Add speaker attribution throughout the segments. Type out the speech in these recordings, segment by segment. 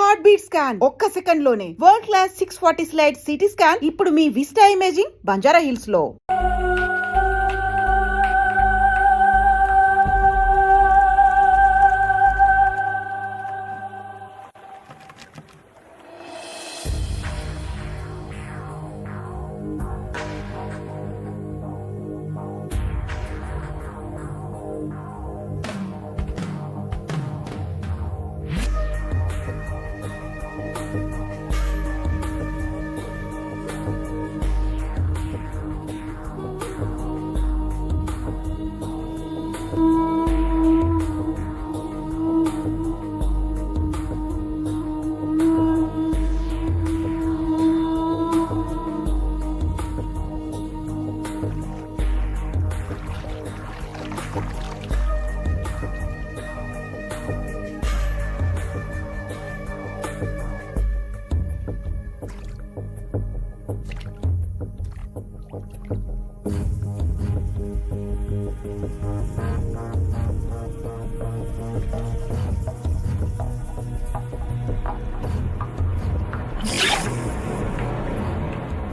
Speaker 1: Heart beat scan ఒక్క second లోనే world class 640 slide CT scan ఇప్పుడు మీ విస్టా ఇమేజింగ్ బంజారా హిల్స్ లో.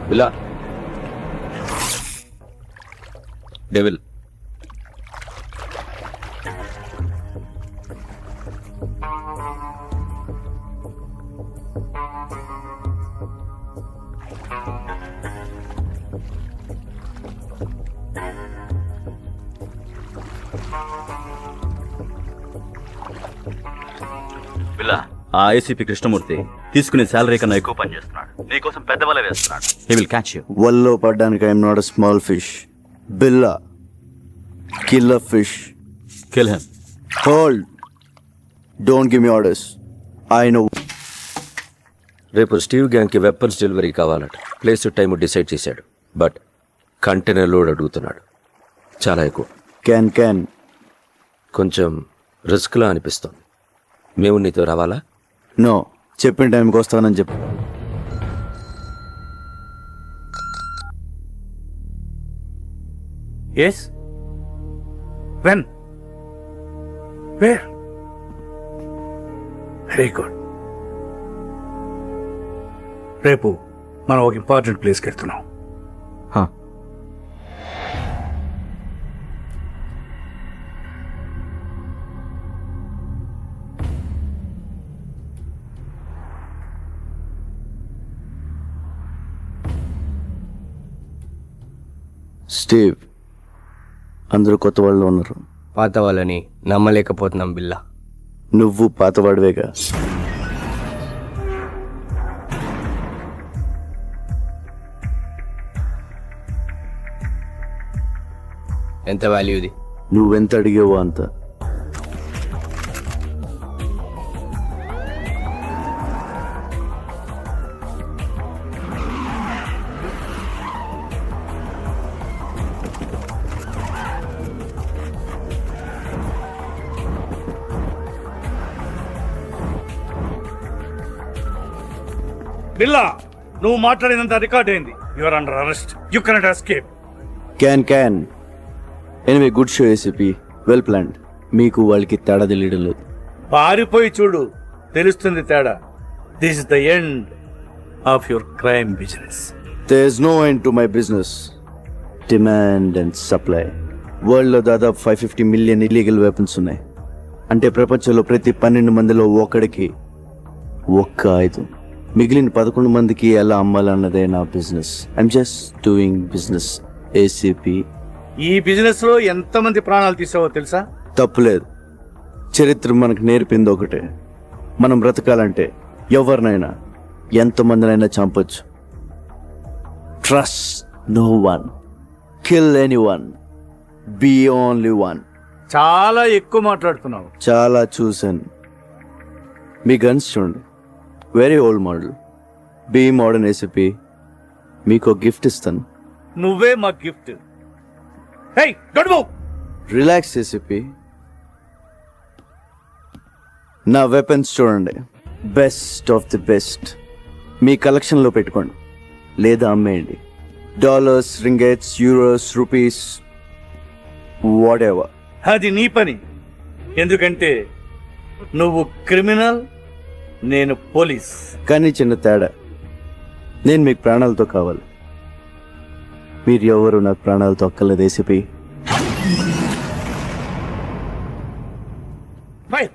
Speaker 2: విలా డెవిల్ విలా ఆ ఏసీపీ కృష్ణమూర్తి తీసుకునే శాలరీ కన్నా ఎక్కువ పని చేస్తున్నాడు. నీకోసం పెద్ద వల వేస్తున్నాడు. He will catch you.
Speaker 3: వల్లో పడ్డానికి I'm not a small fish. Billa killer fish.
Speaker 2: Kill him.
Speaker 3: Hold. Don't give me orders. I know.
Speaker 4: రేపు స్టీవ్ గ్యాంగ్కి వెపన్స్ డెలివరీ కావాలట. ప్లేస్ టైం డిసైడ్ చేశాడు. బట్ కంటైనర్ లోడ్ అడుగుతున్నాడు. చాలా ఎక్కువ.
Speaker 3: క్యాన్
Speaker 4: కొంచెం రిస్క్లా అనిపిస్తుంది. మేము నీతో రావాలా?
Speaker 3: నో, చెప్పిన టైంకి వస్తానని చెప్పు.
Speaker 5: Yes? When? Where? Very good. రేపు మనం ఒక ఇంపార్టెంట్ ప్లేస్కి వెళ్తున్నాం.
Speaker 3: స్టీవ్, అందరూ కొత్త వాళ్ళు ఉన్నారు.
Speaker 6: పాత వాళ్ళని నమ్మలేకపోతున్నాం బిల్లా.
Speaker 3: నువ్వు పాతవాడివేగా.
Speaker 6: ఎంత వాల్యూ ఇది?
Speaker 3: నువ్వెంత అడిగేవో అంత.
Speaker 5: బిల్లా, నువ్వు మాట్లాడినంత రికార్డ్ అయింది. You're under arrest. You cannot escape.
Speaker 3: Can anyway, good show ACP. Well planned. మీకు వాళ్ళకి తేడా తెలియడం లేదు.
Speaker 5: పారిపోయి చూడు, తెలుస్తుంది తేడా. This is the end of your crime business.
Speaker 3: There is no end to my business. Demand and supply. వరల్డ్లో దాదాపు 550 మిలియన్ ఇల్లీగల్ వెపన్స్ ఉన్నాయి. అంటే ప్రపంచంలో ప్రతి 12 మందిలో ఒకడికి ఒక్క ఆయుధం. మిగిలిన 11 మందికి ఎలా అమ్మాలన్నదే నా business. I'm just doing business ACP.
Speaker 5: ఈ బిజినెస్ లో ఎంతమంది ప్రాణాలు తీసావో తెలుసా?
Speaker 3: తప్పులేదు. చరిత్ర మనకు నేర్పింది ఒకటే. మనం బ్రతకాలంటే ఎవరినైనా ఎంతమందినైనా చంపొచ్చు. Trust no one, kill anyone, be only one.
Speaker 5: చాలా ఎక్కువ మాట్లాడుతున్నావు.
Speaker 3: చాలా చూశాను. మీ గన్స్ చూడండి, very old model. Be modern ACP. మీకు గిఫ్ట్ ఇస్తాను.
Speaker 5: నువ్వే మా gift. Hey, don't move.
Speaker 3: Relax ACP. నా వెపన్స్ చూడండి, బెస్ట్ ఆఫ్ ది బెస్ట్. మీ కలెక్షన్లో పెట్టుకోండి లేదా అమ్మేయండి. Dollars, ringgits, euros, rupees, whatever.
Speaker 5: అది నీ పని. ఎందుకంటే నువ్వు క్రిమినల్, నేను పోలీస్.
Speaker 3: కానీ చిన్న తేడా, నేను మీకు ప్రాణాలతో కావాలి, మీరు ఎవరు నాకు ప్రాణాలతో అక్కర్లేదు ACP.
Speaker 5: Fire.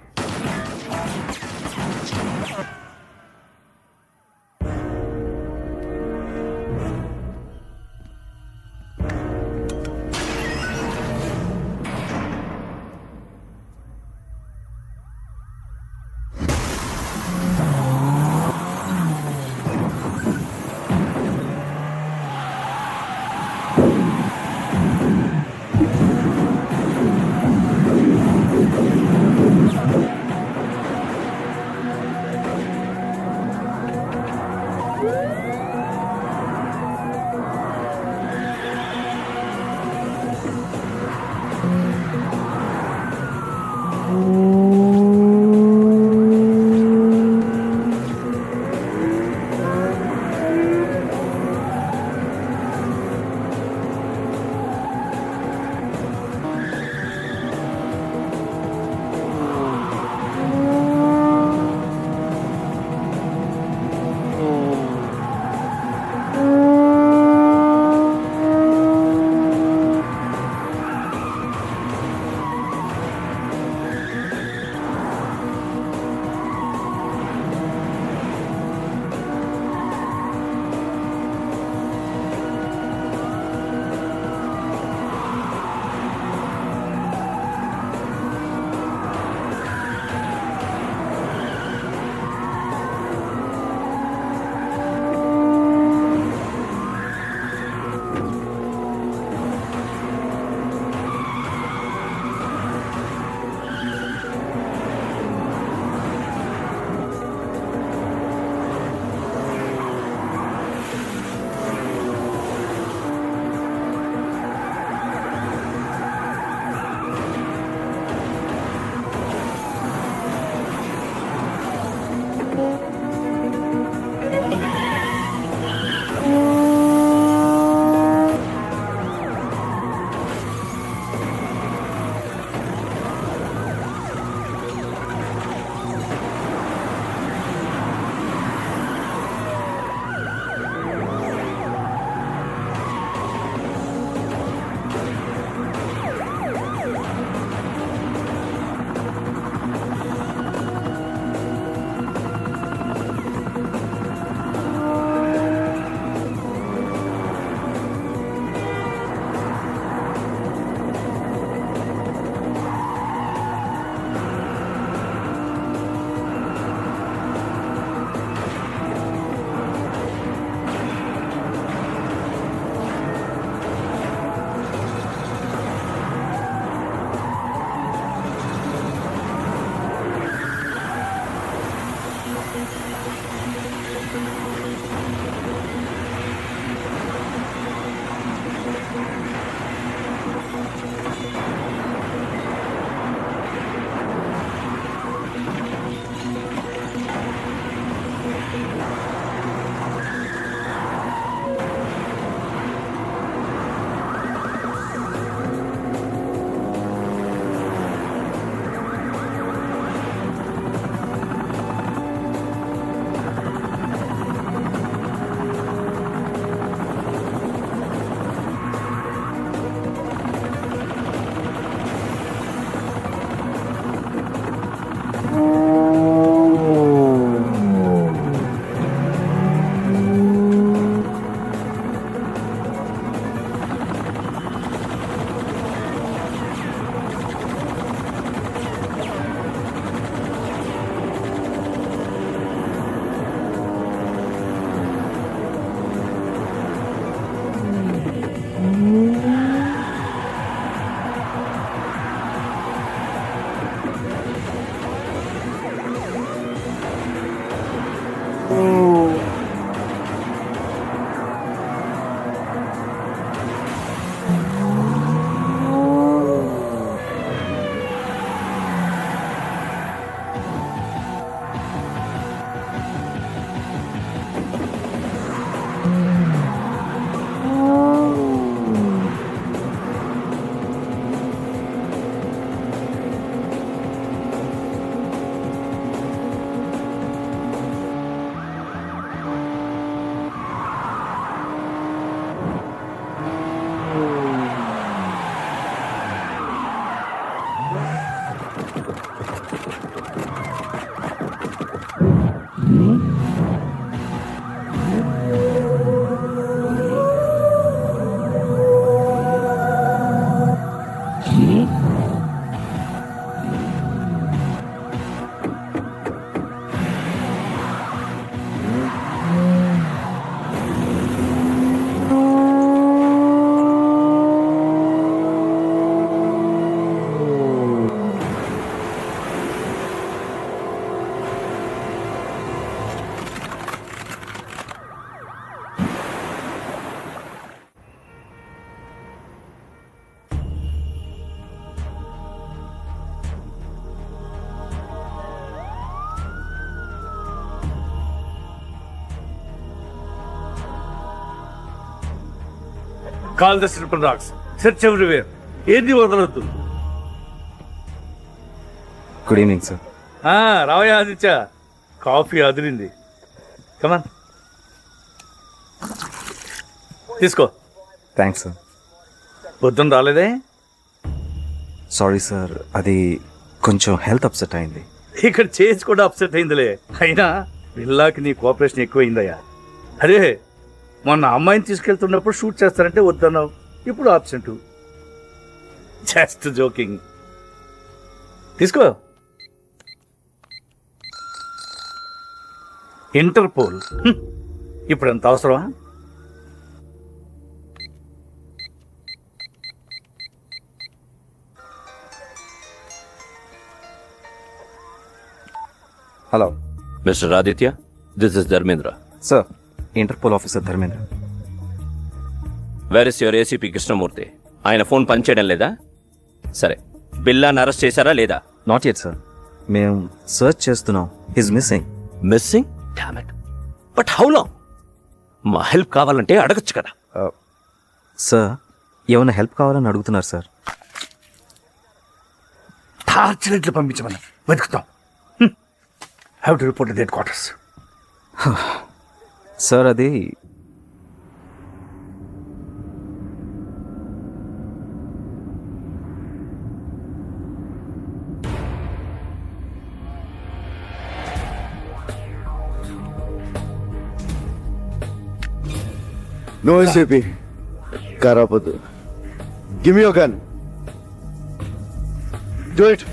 Speaker 5: Call the slipper dogs, search everywhere, ఏది వదలొద్దు.
Speaker 7: Good evening sir.
Speaker 5: రావయ్య ఆదిత్య, కాఫీ అదిరింది. కమాన్ తీసుకో.
Speaker 7: Thanks sir.
Speaker 5: పొద్దున్న రాలేదే?
Speaker 7: సారీ సార్, అది కొంచెం హెల్త్ అప్సెట్ అయింది.
Speaker 5: ఇక్కడ చేసి కూడా అప్సెట్ అయిందిలే. అయినా పిల్లాకి నీ కోఆపరేషన్ ఎక్కువైందయ్యా. అరే మొన్న అమ్మాయిని తీసుకెళ్తున్నప్పుడు షూట్ చేస్తారంటే వద్దన్నావు, ఇప్పుడు ఆబ్సెంట్. Just joking. తీసుకో. ఇంటర్పోల్ ఇప్పుడు ఎంత అవసరమా?
Speaker 7: Hello
Speaker 4: mister Aditya, this is Dharmendra.
Speaker 7: Sir, Interpol officer Dharmendra.
Speaker 4: Where is your ACP Krishnamurthy? ఆయన ఫోన్ పనిచేయడం లేదా? సరే, బిల్లాని అరెస్ట్ చేశారా లేదా?
Speaker 7: నాట్ యెట్ సార్, మేము సర్చ్ చేస్తున్నాం. His missing.
Speaker 4: Missing? Damn it. But how long? మా హెల్ప్ కావాలంటే అడగచ్చు కదా.
Speaker 7: సార్, ఏమైనా హెల్ప్ కావాలని అడుగుతున్నారు సార్.
Speaker 5: టార్చ్ లైట్లు పంపించమని వెతుకుతాం. Have to report the headquarters.
Speaker 7: Sir, అది
Speaker 3: నో ఎస్ఏపీ, కారాపొద్దు. Give me your gun. Do it.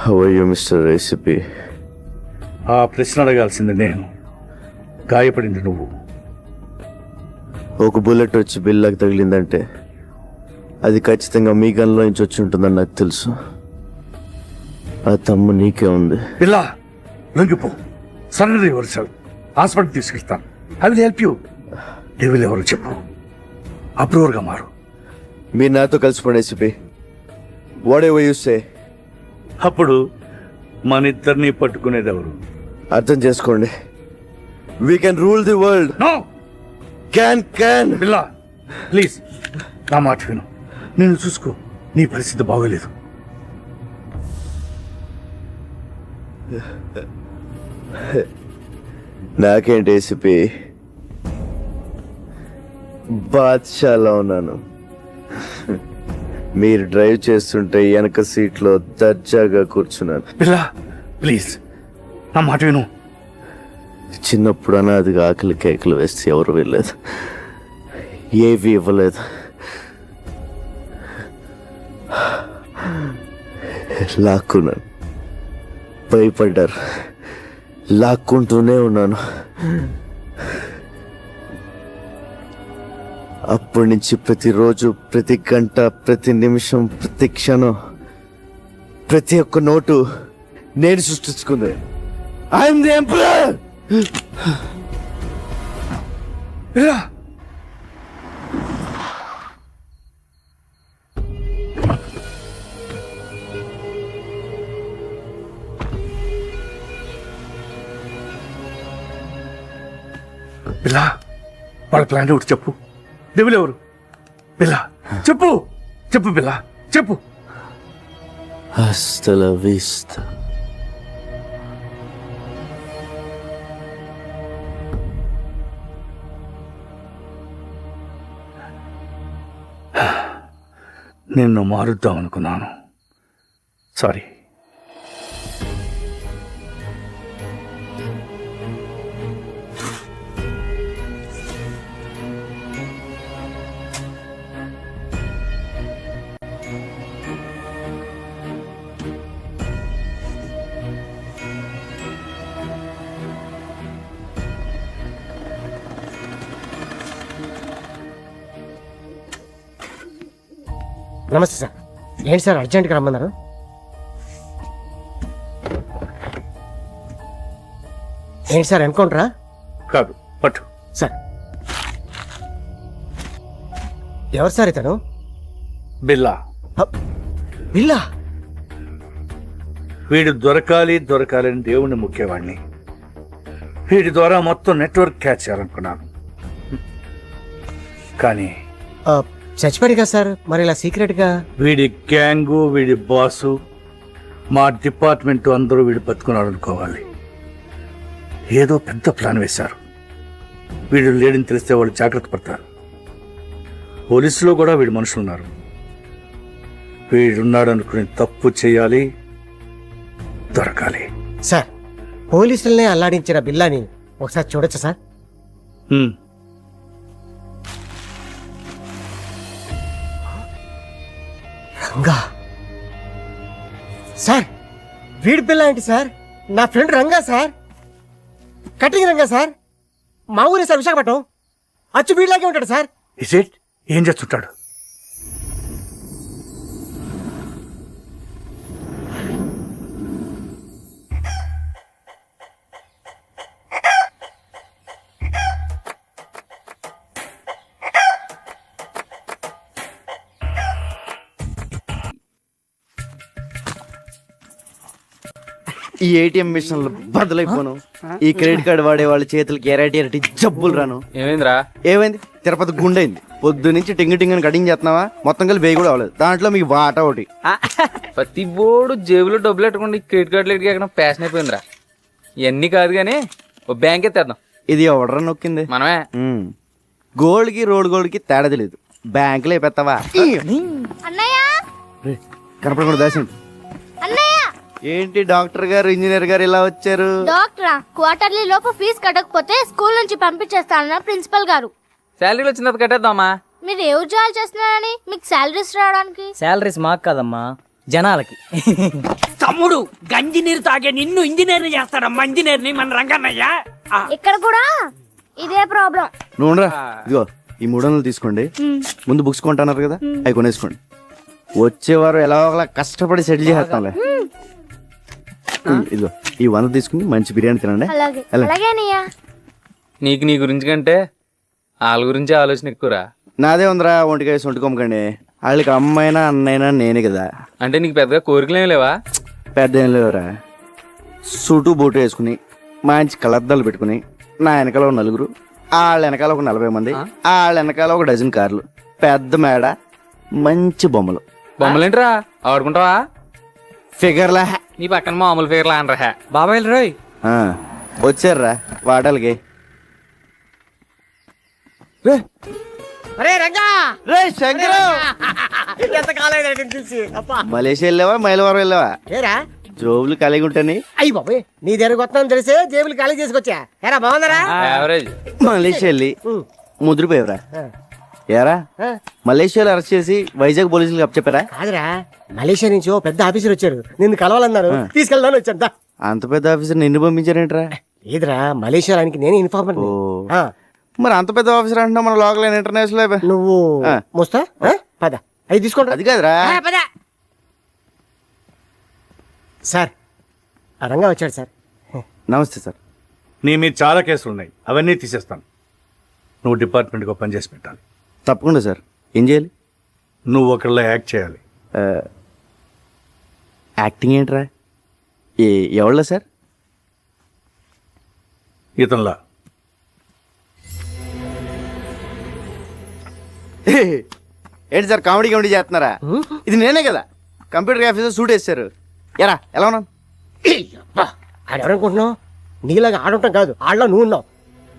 Speaker 3: How are you mister ACP?
Speaker 5: ఆ ప్రశ్న అడగాల్సింది నేను, గాయపడింది నువ్వు.
Speaker 3: ఒక బుల్లెట్ వచ్చి బిల్లాకి తగిలిందంటే అది ఖచ్చితంగా మీ గన్లో నుంచి వచ్చి ఉంటుందని నాకు తెలుసు. ఆ తమ్ము నీకే ఉంది.
Speaker 5: పిల్ల లొంగిపో, సరెండర్ యువర్సెల్ఫ్. హాస్పిటల్ తీసుకెళ్తాను. I will help you. Devil ఎవరు చెప్పు, అప్రూవర్గా మారు.
Speaker 3: మీరు నాతో కలిసిపోండి ACP. Whatever you say.
Speaker 5: అప్పుడు మన ఇద్దరిని పట్టుకునేది ఎవరు?
Speaker 3: అర్థం చేసుకోండి. We can rule the world.
Speaker 5: No
Speaker 3: can.
Speaker 5: పిల్ల ప్లీజ్ నా మాట విను. నేను చూసుకో, నీ పరిస్థితి బాగోలేదు.
Speaker 3: నాకేంటి ఏసీపీ, బాద్షాలా ఉన్నాను. మీరు డ్రైవ్ చేస్తుంటే వెనక సీట్లో దర్జాగా కూర్చున్నాను.
Speaker 5: పిల్ల ప్లీజ్ నా మాట విను.
Speaker 3: చిన్నప్పుడు అనాదిగా ఆకలి కేకలు వేస్తే ఎవరు వెళ్ళలేదు, ఏవి ఇవ్వలేదు. లాక్కున్నాను, భయపడ్డారు, లాక్కుంటూనే ఉన్నాను. అప్పటి నుంచి ప్రతిరోజు, ప్రతి గంట, ప్రతి నిమిషం, ప్రతి క్షణం, ప్రతి ఒక్క నోటు నేను సృష్టించుకుంది. I'm the emperor.
Speaker 5: పిల్ల పిల్ల వాళ్ళ ప్లాన్ ఒకటి చెప్పు. డెవిల్ ఎవరు? పిల్ల చెప్పు, చెప్పు పిల్ల చెప్పు.
Speaker 3: Hasta la vista.
Speaker 5: నిన్ను మారుద్దాం అనుకున్నాను, సారీ.
Speaker 8: నమస్తే సార్. ఏంటి సార్ అర్జెంట్గా రమ్మన్నారు? ఏంటి సార్ ఎన్కౌంటరా?
Speaker 5: కాదు, పట్టు.
Speaker 8: సార్ ఎవరు సార్ ఇతను?
Speaker 5: బిల్లా.
Speaker 8: బిల్లా?
Speaker 5: వీడు దొరకాలని దేవుణ్ణి ముఖ్యవాడిని. వీడి ద్వారా మొత్తం నెట్వర్క్ క్యాచ్ చేయాలనుకున్నాను. కానీ
Speaker 8: చచ్చిపోయాడు కదా సార్, మరి ఇలా సీక్రెట్గా?
Speaker 5: వీడి గ్యాంగు, వీడి బాసు, మా డిపార్ట్మెంట్ అందరూ వీడు బతుకున్నాడు అనుకోవాలి. ఏదో పెద్ద ప్లాన్ వేశారు. వీడు లేడని తెలిస్తే వాళ్ళు జాగ్రత్త పడతారు. పోలీసులో కూడా వీడి మనుషులు ఉన్నారు. వీడున్నాడు అనుకుని తప్పు చేయాలి, దొరకాలి.
Speaker 8: సార్, పోలీసులనే అల్లాడించిన బిల్లాని ఒకసారి చూడొచ్చా సార్? రంగా సార్, వీడి బిల్లా ఏంటి సార్? నా friend Ranga sir, cutting Ranga sir, మా ఊరే సార్, విశాఖపట్నం. అచ్చు వీడిలాగే ఉంటాడు సార్.
Speaker 5: Is it? ఏం చేస్తుంటాడు?
Speaker 3: ఈ ఏటీఎం మిషన్లు బదులైపోను. ఈ క్రెడిట్ కార్డు వాడే వాళ్ళ చేతులకి ఎరటి జబ్బులు రాను.
Speaker 9: ఏమైందిరా?
Speaker 3: ఏమైంది? తిరుపతి గుండైంది. పొద్దు నుంచి టింగ్ టింగ్ అని కటింగ్ చేస్తున్నావా? మొత్తం కలిసి వేయి కూడా అవ్వలేదు. దాంట్లో మీకు వాటా ఒకటి.
Speaker 9: ప్రతి బోర్డు జేబులో డబ్బులు పెట్టుకోండి, క్రెడిట్ కార్డులు ఎక్కడ ప్యాషన్ అయిపోయిందిరా. ఇవన్నీ కాదు కానీ ఓ బ్యాంక్ ఎత్తేద్దాం.
Speaker 3: ఇది ఎవడరా నొక్కింది?
Speaker 9: మనమే.
Speaker 3: గోల్డ్ కి రోడ్ గోల్డ్ కి తేడా తెలియదు. బ్యాంకులో అయిపోతావా? కనపడకుండా దాసండి. ఏంటి డాక్టర్ గారు, ఇంజనీర్ గారు ఇలా వచ్చారు?
Speaker 10: డాక్టరా, క్వార్టర్లీ లోపు ఫీజు కట్టకపోతే స్కూల్ నుంచి పంపించేస్తానన్న ప్రిన్సిపల్ గారు.
Speaker 9: శాలరీలు వచ్చిన తర్వాత కట్టేద్దామా?
Speaker 10: మీరు ఏ ఉద్యోగాలు చేస్తున్నారని మీకు శాలరీస్ రావడానికి?
Speaker 11: శాలరీస్ మాకు కాదమ్మా, జనాలకి.
Speaker 12: తమ్ముడు గంజి నీరు తాగే నిన్ను ఇంజనీర్ని చేస్తాడమ్మా. ఇంజనీర్ని మన రంగన్నయ్య.
Speaker 10: ఇక్కడ కూడా ఇదే ప్రాబ్లం.
Speaker 3: నువ్వు ఇదిగో ఈ 300 తీసుకోండి. ముందు బుక్స్ కొంటున్నారు కదా, అవి కొనేసుకోండి. వచ్చేవారు ఎలా ఒకలా కష్టపడి సెటిల్ చేస్తాంలే. ఇదిగో ఈ 100 తీసుకుని మంచి బిర్యానీ తినండి.
Speaker 9: నీకు నీ గురించి కంటే వాళ్ళ గురించి ఆలోచన ఎక్కువరా.
Speaker 3: నాదే ఉందిరా, ఒంటికాయ సొంటుకోమకండి. వాళ్ళకి అమ్మైనా అన్నైనా నేనే కదా.
Speaker 9: అంటే నీకు పెద్దగా కోరికలేం లేవా?
Speaker 3: పెద్ద ఏం లేవురా. సూటు బూటు వేసుకుని మంచి కలర్దాలు పెట్టుకుని నా వెనకాల 4, వాళ్ళ వెనకాల 40 మంది, వాళ్ళ వెనకాల 1 డజన్ కార్లు, పెద్ద మేడ, మంచి బొమ్మలు.
Speaker 9: బొమ్మలేంట్రా ఆడుకుంటావా?
Speaker 3: ఫిగర్లా.
Speaker 9: నీ పక్కన మామూలు ఫిగర్లా అనరా.
Speaker 11: బాబాయ్ రోయ్
Speaker 3: వచ్చారా వాటాలకి. మలేషియా వెళ్ళావా, మైలవరం వెళ్ళావా?
Speaker 8: ఏరా
Speaker 3: జోబులు కలిగి ఉంటాని.
Speaker 8: అయ్యి బాబాయ్, నీ దగ్గరకు వస్తాను తెలిసే జేబులు ఖాళీ చేసుకొచ్చా. ఏరా బాగుందరా?
Speaker 9: యావరేజ్.
Speaker 3: మలేషియా వెళ్ళి ముద్రపోయావరా? ఏరా మలేషియాలో అరెస్ట్ చేసి వైజాగ్ పోలీసులకు అప్పచెప్పారా?
Speaker 8: కాదురా, మలేషియా నుంచి ఓ పెద్ద ఆఫీసర్ వచ్చారు, నిన్ను కలవాలన్నారు, తీసుకెళ్దాను వచ్చా.
Speaker 3: అంత పెద్ద ఆఫీసర్ నిన్ను పంపించారేంట్రా?
Speaker 8: లేదురా, మలేషియా ఆయనకి నేను ఇన్ఫార్మర్.
Speaker 3: మరి అంత పెద్ద ఆఫీసర్ అంటున్నా మన లోకల్ ఇంటర్నేషనల్.
Speaker 8: నువ్వు మోస్తా పద, అవి తీసుకోండి.
Speaker 3: అది కాదురా.
Speaker 8: సార్, ఆ రంగా వచ్చాడు సార్.
Speaker 3: నమస్తే సార్.
Speaker 5: నీ మీద చాలా కేసులు ఉన్నాయి, అవన్నీ తీసేస్తాను. నువ్వు డిపార్ట్మెంట్కి పని చేసి పెట్టాలి.
Speaker 3: తప్పకుండా సార్. ఏం చేయాలి?
Speaker 5: నువ్వు ఒకళ్ళ యాక్ట్ చేయాలి.
Speaker 3: యాక్టింగ్ ఏంట్రా? ఎవళ్ళ సార్?
Speaker 5: ఇతనిలా.
Speaker 3: ఏంటి సార్ కామెడీ చేస్తున్నారా? ఇది నేనే కదా కంప్యూటర్ ఆఫీసర్ సూట్ వేస్తారు. ఎరా ఎలా ఉన్నాను?
Speaker 8: ఆడెవరనుకుంటున్నావు? నీలాగా ఆడుంటాం కాదు, ఆడలో నువ్వు ఉన్నావు.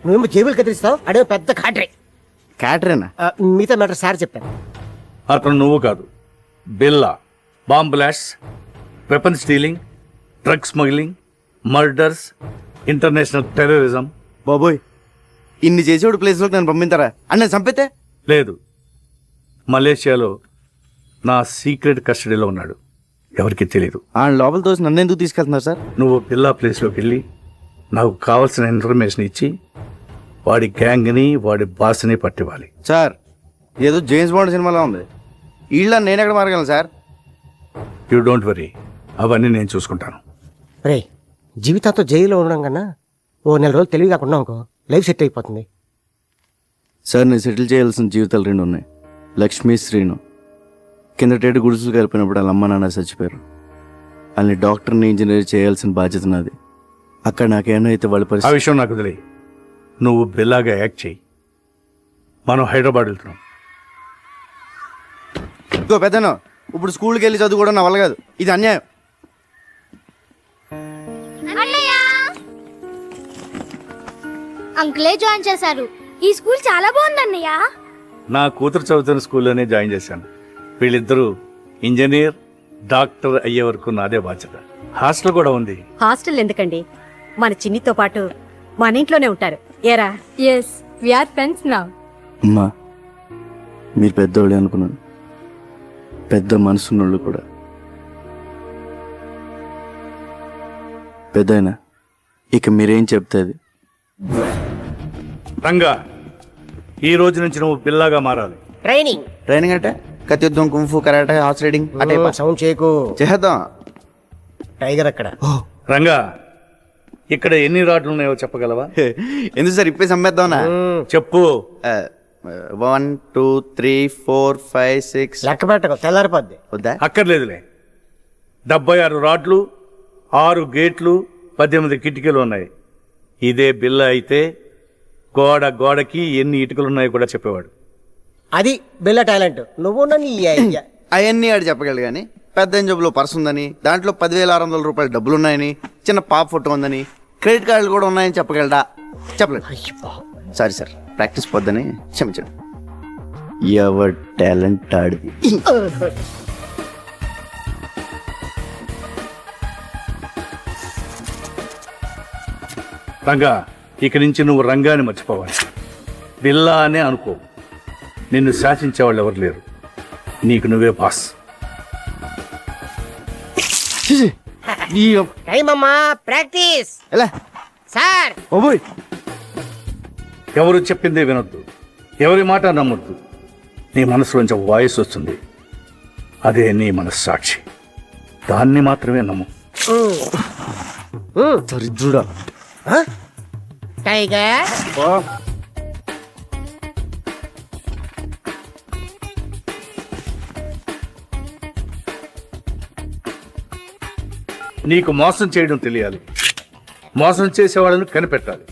Speaker 8: నువ్వేమో జేబులు కత్తిరిస్తావు, అడే పెద్ద కాటరే.
Speaker 3: క్యాటరేనా?
Speaker 8: మిగతా మ్యాటర్ సార్ చెప్పాను.
Speaker 5: అతను నువ్వు కాదు, బిల్లా. Bomb blast, weapon stealing, drug smuggling, murders, international terrorism.
Speaker 3: బాబోయ్, ఇన్ని చేసేవాడు ప్లేస్లోకి నన్ను పంపిస్తారా? అని నేను చంపితే?
Speaker 5: లేదు, మలేషియాలో నా సీక్రెట్ కస్టడీలో ఉన్నాడు, ఎవరికి తెలియదు.
Speaker 3: ఆ లోపల తోసి నన్ను ఎందుకు తీసుకెళ్తున్నారు సార్?
Speaker 5: నువ్వు బిల్లా ప్లేస్లోకి వెళ్ళి నాకు కావాల్సిన ఇన్ఫర్మేషన్ ఇచ్చి వాడి గ్యాంగ్ని, వాడి బాస్ని పట్టివ్వాలి.
Speaker 3: సార్, ఏదో జేమ్స్ బాండ్ సినిమాలో ఉంది. వీళ్ళ నేను ఎక్కడ మారగలను సార్?
Speaker 5: యూ డోంట్ వరీ, అవన్నీ నేను చూసుకుంటాను.
Speaker 8: రే, జీవితాంతో జైల్లో ఉండడం కన్నా ఓ 4 రోజులు తెలివి కాకుండా అనుకో, లైఫ్ సెట్ అయిపోతుంది.
Speaker 3: సార్, నేను సెటిల్ చేయాల్సిన జీవితాలు 2 ఉన్నాయి. లక్ష్మీ, శ్రీను. కిందటేడు గుడిసెలు కలిపినప్పుడు వాళ్ళ అమ్మ నాన్న చచ్చిపోయారు. వాళ్ళని డాక్టర్ని ఇంజనీర్ చేయాల్సిన బాధ్యత నాది. అక్కడ నాకేమో అయితే వాళ్ళ
Speaker 5: ఆ
Speaker 3: పరిస్థితి.
Speaker 5: విషయం నాకు వదిలే. నువ్వు బిల్లాగా యాక్ట్ చేయి. మనం హైదరాబాద్ వెళ్తున్నాం.
Speaker 3: ఇదిగో పెద్దను, ఇప్పుడు స్కూల్కి వెళ్ళి చదువుకోవడం నా వల్ల కాదు. ఇది అన్యాయం.
Speaker 10: అంకులే జాయిన్ చేశారు. ఈ స్కూల్ చాలా బాగుంది అన్నయ్య.
Speaker 5: నా కూతురు చదువుతున్న స్కూల్లోనే జాయిన్ చేశాను. వీళ్ళిద్దరూ ఇంజనీర్, డాక్టర్ అయ్యే వరకు నాదే బాధ్యత. హాస్టల్ కూడా ఉంది.
Speaker 13: హాస్టల్ ఎందుకండి, మన చిన్నితో పాటు మన ఇంట్లోనే ఉంటారు. ఏరా? Yes, we are friends now.
Speaker 3: అమ్మా, మీరు పెద్దోళ్ళే అనుకున్నాను. పెద్ద మనసున్నోళ్ళు కూడా. పెద్దయినా ఇక మీరేం చెప్తే అది.
Speaker 5: రంగా, ఈ రోజు నుంచి నువ్వు పిల్లగా మారాలి.
Speaker 8: ట్రైనింగ్
Speaker 3: ట్రైనింగ్ అంటే కత్తియుద్ధం, కుంఫు, కరాటే, హార్స్ రైడింగ్ అంటే
Speaker 8: సౌండ్ చేయకు.
Speaker 3: చేద్దాం.
Speaker 8: టైగర్ అక్కడ.
Speaker 5: రంగా, ఇక్కడ ఎన్ని రాడ్లు ఉన్నాయో చెప్పగలవా?
Speaker 3: ఎందుకు సార్ ఇప్పేసి అమ్మేద్దామనా?
Speaker 5: చెప్పు.
Speaker 3: 1 2 3 4 5 6.
Speaker 8: లెక్క పెట్టకు, తెల్లారిపోద్ది.
Speaker 3: వద్దా?
Speaker 5: అక్కర్లేదులే. 76 రాడ్లు, 6 గేట్లు, 18 కిటికీలు ఉన్నాయి. ఇదే బిల్ల అయితే గోడకి ఎన్ని ఇటుకలు ఉన్నాయో కూడా చెప్పేవాడు.
Speaker 8: అది బిల్ల టాలెంట్. నువ్వు నీ
Speaker 3: అవన్నీ ఆడు చెప్పగలడు కానీ పెద్ద జబ్బులో పర్స్ ఉందని, దాంట్లో 10,600 రూపాయలు డబ్బులు ఉన్నాయని, చిన్న పాప ఫోటో ఉందని, క్రెడిట్ కార్డులు కూడా ఉన్నాయని చెప్పగలడా? చెప్పలేదు. సారీ సార్, ప్రాక్టీస్ పొద్దని క్షమించండి. ఎవర్ టాలెంట్ ఆడిది.
Speaker 5: రంగా, ఇక నుంచి నువ్వు రంగాన్ని మర్చిపోవాలి. బిల్లా అనే అనుకో. నిన్ను శాసించేవాళ్ళు ఎవరు లేరు. నీకు నువ్వే బాస్.
Speaker 8: టైం అమ్మా, ప్రాక్టీస్.
Speaker 3: ఎలా
Speaker 8: సార్?
Speaker 3: ఓబోయ్,
Speaker 5: ఎవరు చెప్పిందే వినొద్దు, ఎవరి మాట నమ్మొద్దు. నీ మనసులోంచి వాయిస్ వస్తుంది, అదే నీ మనస్సాక్షి. దాన్ని మాత్రమే నమ్ము.
Speaker 3: దరిద్రుడా.
Speaker 8: టైగర్
Speaker 5: నీకు మోసం చేయడం తెలియాలి, మోసం చేసేవాళ్ళని కనిపెట్టాలి.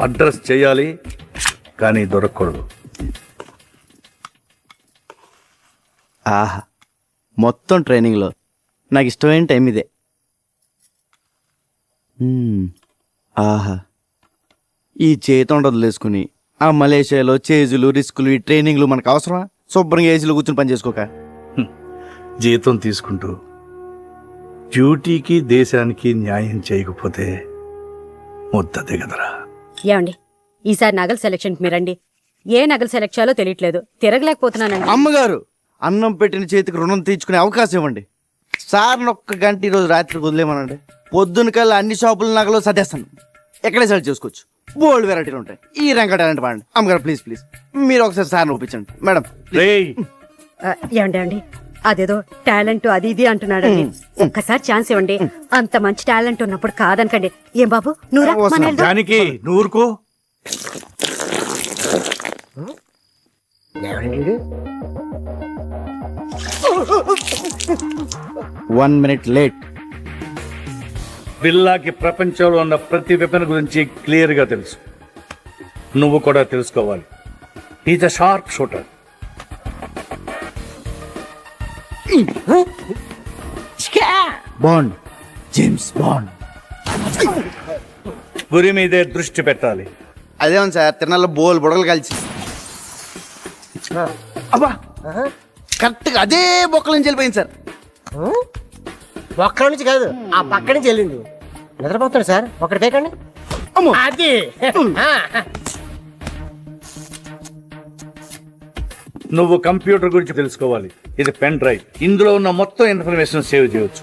Speaker 5: మద్రస్ చేయాలి కానీ దొరకకూడదు.
Speaker 3: ఆహా, మొత్తం ట్రైనింగ్లో నాకు ఇష్టమైన టైం ఇదే. ఆహా, ఈ చేతం వదిలేసుకుని ఆ మలేషియాలో చేజులు, రిస్కులు, ఈ ట్రైనింగ్లు మనకు అవసరమా? శుభ్రంగా ఏసీలో కూర్చొని పని చేసుకోక.
Speaker 5: జీతం తీసుకుంటూ డ్యూటీకి దేశానికి న్యాయం చేయకపోతే ముద్ద దిగదరా.
Speaker 13: ఏమండి, ఈసారి నగల సెలక్షన్ మీరండి. ఏ నగలు సెలెక్ట్ చేయాలో తెలియట్లేదు, తిరగలేకపోతున్నానండి.
Speaker 3: అమ్మగారు, అన్నం పెట్టిన చేతికి రుణం తీర్చుకునే అవకాశం ఇవ్వండి. సార్ని ఒక్క గంట ఈరోజు రాత్రికి వదిలేమనండి. పొద్దున కల్లా అన్ని షాపుల నగలు సర్దేస్తాను. ఎక్కడే సెలెక్ట్ చేసుకోవచ్చు. బోల్డ్ వెరైటీలు ఉంటాయి. ఈ రంగ టాలెంట్ వాడండి. అమ్మగారు ప్లీజ్ ప్లీజ్, మీరు ఒకసారి సార్ని ఒప్పించండి మేడం.
Speaker 13: ఏమండి, అదేదో టాలెంట్ అది ఇది అంటున్నాడండి. ఒక్కసారి ఛాన్స్ ఇవ్వండి. అంత మంచి టాలెంట్ ఉన్నప్పుడు కాదనకండి. ఏం బాబు,
Speaker 5: దానికి నూరుకో.
Speaker 3: 1 minute లేట్.
Speaker 5: బిల్లాకి ప్రపంచంలో ఉన్న ప్రతి వెపన్ గురించి క్లియర్ గా తెలుసు. నువ్వు కూడా తెలుసుకోవాలి. Is a sharp shooter.
Speaker 3: Bond, James bond.
Speaker 5: గురి మీదే దృష్టి పెట్టాలి.
Speaker 3: అదేమో సార్, తిరణాల్లో బోల్ బుడగలు కలిసి అబ్బా కరెక్ట్గా అదే బొక్కల నుంచి వెళ్ళిపోయింది సార్.
Speaker 8: ఒక్కడి నుంచి కాదు, ఆ పక్క నుంచి వెళ్ళింది. నిద్రపోతాడు సార్, ఒకటి తేకండి. అది
Speaker 5: నువ్వు కంప్యూటర్ గురించి తెలుసుకోవాలి. ఇది పెన్ డ్రైవ్. ఇందులో ఉన్న మొత్తం ఇన్ఫర్మేషన్ సేవ్ చేయవచ్చు.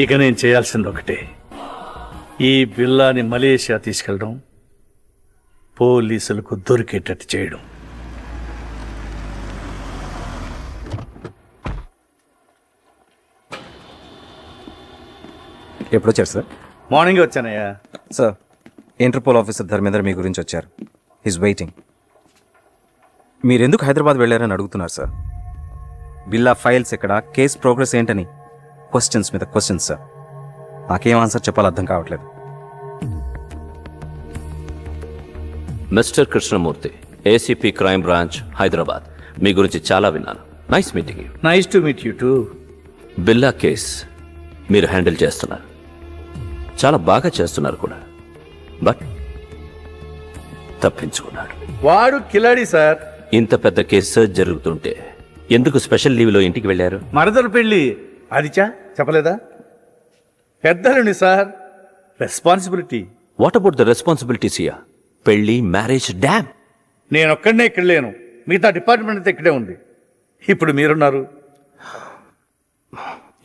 Speaker 5: ఇక నేను చేయాల్సింది ఒకటే, ఈ బిల్లాని మలేషియా తీసుకెళ్ళడం, పోలీసులకు దొరికేటట్టు చేయడం.
Speaker 7: ఎప్పుడు వచ్చారు సార్?
Speaker 5: మార్నింగ్ వచ్చానయ్యా.
Speaker 7: సార్, ఇంటర్పోల్ ఆఫీసర్ ధర్మేంద్ర మీ గురించి వచ్చారు. Is waiting. మీరు ఎందుకు హైదరాబాద్ వెళ్ళారని అడుగుతున్నారు సార్. బిల్లా ఫైల్స్ ఎక్కడ, కేస్ ప్రోగ్రెస్ ఏంటని క్వశ్చన్స్ మీద క్వశ్చన్స్ సార్. నాకేం ఆన్సర్ చెప్పాలో అర్థం కావట్లేదు.
Speaker 4: Mister Krishnamurthy, ACP crime branch, Hyderabad. మీ గురించి చాలా విన్నాను. Nice meeting you.
Speaker 5: Nice to meet you too.
Speaker 4: Billa case మీరు హ్యాండిల్ చేస్తున్నారు, చాలా బాగా చేస్తున్నారు కూడా. బట్ తప్పించుకున్నాడు.
Speaker 5: వాడు కిలాడి సార్.
Speaker 4: ఇంత పెద్ద కేసు జరుగుతుంటే ఎందుకు స్పెషల్ లీవ్లో ఇంటికి వెళ్ళారు?
Speaker 5: మరదలు పెళ్ళి అదిచా చెప్పలేదా? పెద్దలుని sir, responsibility.
Speaker 4: What about the responsibilities here? పెళ్లి, మ్యారేజ్, డ్యామ్.
Speaker 5: నేను ఒక్కడనే ఇక్కడ లేను, మిగతా డిపార్ట్మెంట్ అంతా ఇక్కడే ఉంది. ఇప్పుడు మీరున్నారు.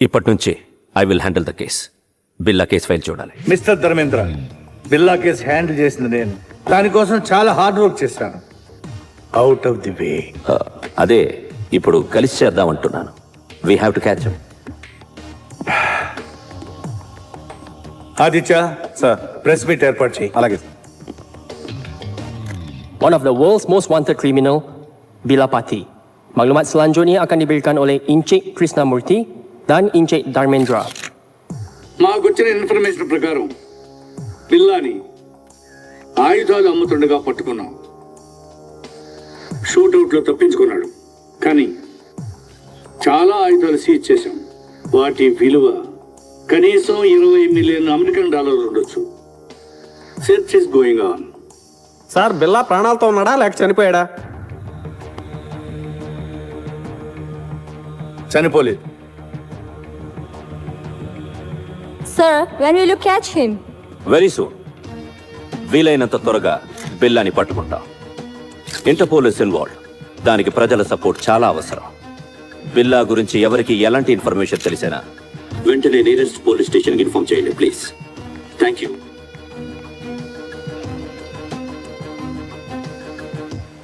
Speaker 4: ఇప్పటి నుంచి I will handle the case. Billa case file చూడాలి.
Speaker 5: Mister Dharmendra, Billa case handle చేసింది నేను. దానికోసం చాలా హార్డ్ వర్క్ చేశాను. Out of the way.
Speaker 4: అదే ఇప్పుడు కలిసి చేద్దామంటున్నాను. We have to catch.
Speaker 5: Aditya
Speaker 7: sir,
Speaker 5: press meet ఏర్పాటు చేయి.
Speaker 7: అలాగే sir.
Speaker 11: One of the world's most wanted criminal, Billa Pati. Maklumat selanjutnya akan diberikan oleh Encik Krishnamurti dan Encik Dharmendra.
Speaker 5: మాకొచ్చిన information ప్రకారం బిల్లాని ఆయుధాలు అమ్ముతుండగా పట్టుకున్నాం. షూట్అవుట్లో తప్పించుకున్నాడు, కానీ చాలా ఆయుధాలు సీజ్ చేశాం. వాటి విలువ కనీసం 20 మిలియన్ అమెరికన్ డాలర్లు ఉండొచ్చు. Search is going on.
Speaker 8: Sir, బిల్లా ప్రాణాలతో ఉన్నాడా లేక చనిపోయాడా?
Speaker 5: చనిపోలేదు.
Speaker 10: Sir, when will you catch him?
Speaker 4: Very soon. వీలైనంత త్వరగా బిల్లాని పట్టుకుంటాం. Interpole is involved. దానికి ప్రజల సపోర్ట్ చాలా అవసరం. బిల్లా గురించి ఎవరికి ఎలాంటి ఇన్ఫర్మేషన్ తెలిసినా వెంటనే నియరెస్ట్ పోలీస్ స్టేషన్కి ఇన్ఫార్మ్ చేయండి ప్లీజ్. Thank you.